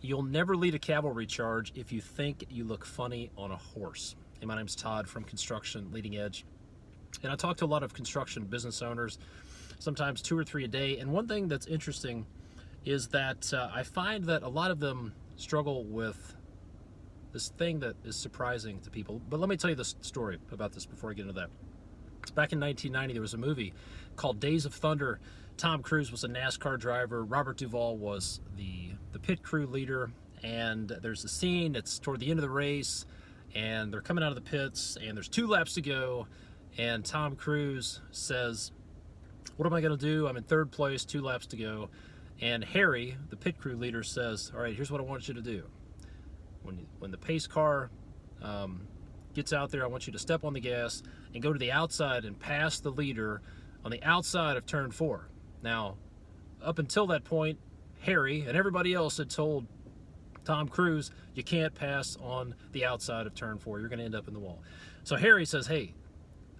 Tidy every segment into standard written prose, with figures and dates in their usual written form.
You'll never lead a cavalry charge if you think you look funny on a horse. Hey, my name's Todd from Construction Leading Edge, and I talk to a lot of construction business owners, sometimes 2 or 3 a day. And one thing that's interesting is that I find that a lot of them struggle with this thing that is surprising to people. But let me tell you this story about this before I get into that. Back in 1990, there was a movie called Days of Thunder. Tom Cruise was a NASCAR driver. Robert Duvall was the pit crew leader. And there's a scene, it's toward the end of the race, and they're coming out of the pits, and there's 2 laps to go. And Tom Cruise says, "What am I going to do? I'm in 3rd place, 2 laps to go." And Harry, the pit crew leader, says, "All right, here's what I want you to do. When the pace car gets out there, I want you to step on the gas and go to the outside and pass the leader on the outside of turn 4. Now, up until that point, Harry and everybody else had told Tom Cruise, you can't pass on the outside of turn 4. You're going to end up in the wall. So Harry says, "Hey,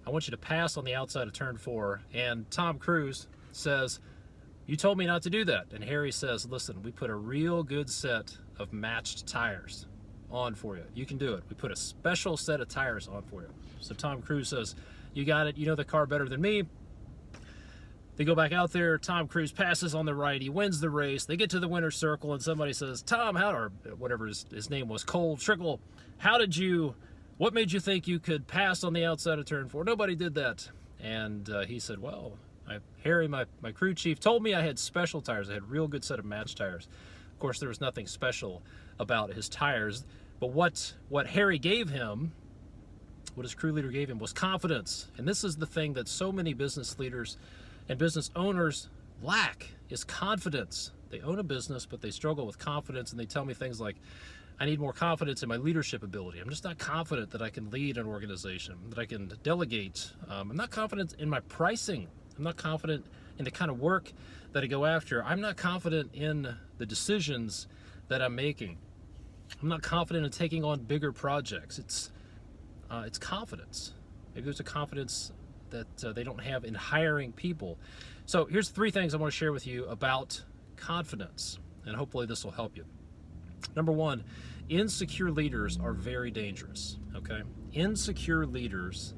I want you to pass on the outside of turn 4. And Tom Cruise says, "You told me not to do that." And Harry says, "Listen, we put a real good set of matched tires on for you. You can do it. We put a special set of tires on for you." So Tom Cruise says, "You got it. You know the car better than me." They go back out there. Tom Cruise passes on the right. He wins the race. They get to the winner's circle, and somebody says, "Tom, or whatever his name was, Cole Trickle, what made you think you could pass on the outside of turn 4? Nobody did that." And he said, "Well, Harry, my crew chief, told me I had special tires. I had a real good set of matched tires." Of course, there was nothing special about his tires, but what Harry gave him, what his crew leader gave him, was confidence. And this is the thing that so many business leaders and business owners lack, is confidence. They own a business, but they struggle with confidence, and they tell me things like, "I need more confidence in my leadership ability. I'm just not confident that I can lead an organization, that I can delegate. I'm not confident in my pricing. I'm not confident in the kind of work that I go after. I'm not confident in the decisions that I'm making. I'm not confident in taking on bigger projects." It's confidence. Maybe there's a confidence that they don't have in hiring people. So here's 3 things I want to share with you about confidence, and hopefully this will help you. Number 1, insecure leaders are very dangerous, okay? Insecure leaders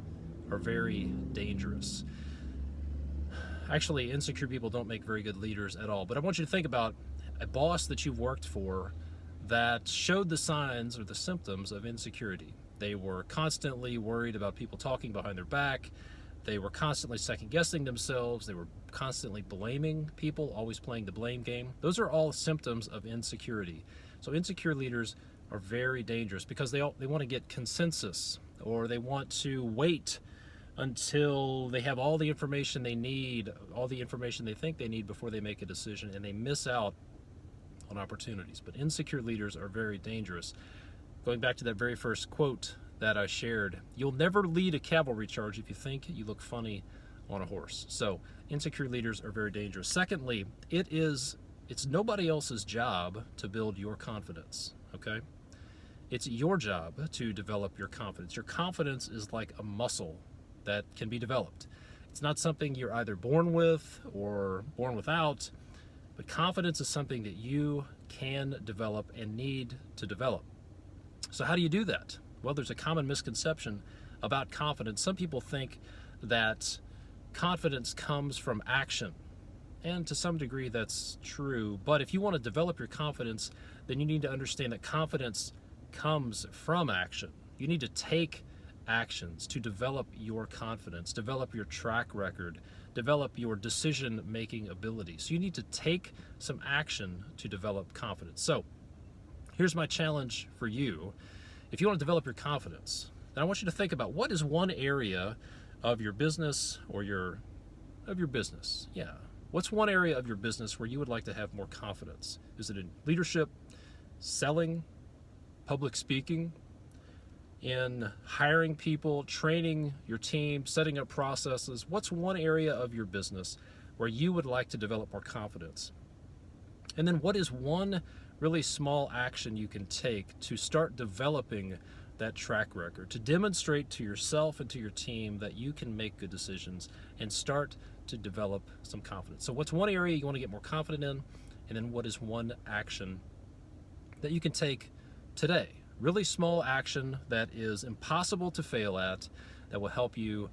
are very dangerous. Actually, insecure people don't make very good leaders at all. But I want you to think about a boss that you've worked for that showed the signs or the symptoms of insecurity. They were constantly worried about people talking behind their back. They were constantly second-guessing themselves. They were constantly blaming people, always playing the blame game. Those are all symptoms of insecurity. So insecure leaders are very dangerous because they want to get consensus, or they want to wait until they have all the information they need, all the information they think they need before they make a decision, and they miss out on opportunities. But insecure leaders are very dangerous. Going back to that very first quote that I shared, you'll never lead a cavalry charge if you think you look funny on a horse. So insecure leaders are very dangerous. Secondly, it's nobody else's job to build your confidence, okay? It's your job to develop your confidence. Your confidence is like a muscle that can be developed. It's not something you're either born with or born without, but confidence is something that you can develop and need to develop. So how do you do that? Well, there's a common misconception about confidence. Some people think that confidence comes from action. And to some degree that's true. But if you want to develop your confidence, then you need to understand that confidence comes from action. You need to take actions to develop your confidence, develop your track record, develop your decision-making ability. So you need to take some action to develop confidence. So here's my challenge for you. If you want to develop your confidence, then I want you to think about, what is one area of your business What's one area of your business where you would like to have more confidence? Is it in leadership, selling, public speaking, in hiring people, training your team, setting up processes? What's one area of your business where you would like to develop more confidence? And then what is one really small action you can take to start developing that track record, to demonstrate to yourself and to your team that you can make good decisions and start to develop some confidence? So what's one area you want to get more confident in? And then what is one action that you can take today. Really small action that is impossible to fail at, that will help you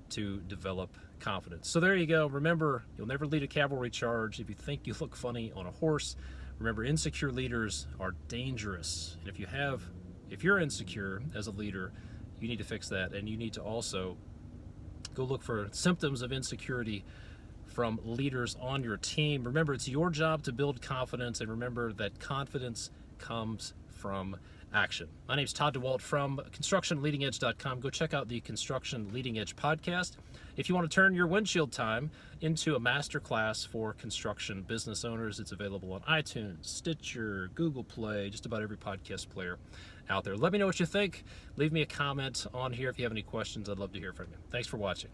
to develop confidence. So there you go. Remember, you'll never lead a cavalry charge if you think you look funny on a horse. Remember, insecure leaders are dangerous. And if you're insecure as a leader, you need to fix that. And you need to also go look for symptoms of insecurity from leaders on your team. Remember, it's your job to build confidence, and remember that confidence comes from action. My name's Todd DeWalt from ConstructionLeadingEdge.com. Go check out the Construction Leading Edge podcast. If you want to turn your windshield time into a masterclass for construction business owners, it's available on iTunes, Stitcher, Google Play, just about every podcast player out there. Let me know what you think. Leave me a comment on here if you have any questions. I'd love to hear from you. Thanks for watching.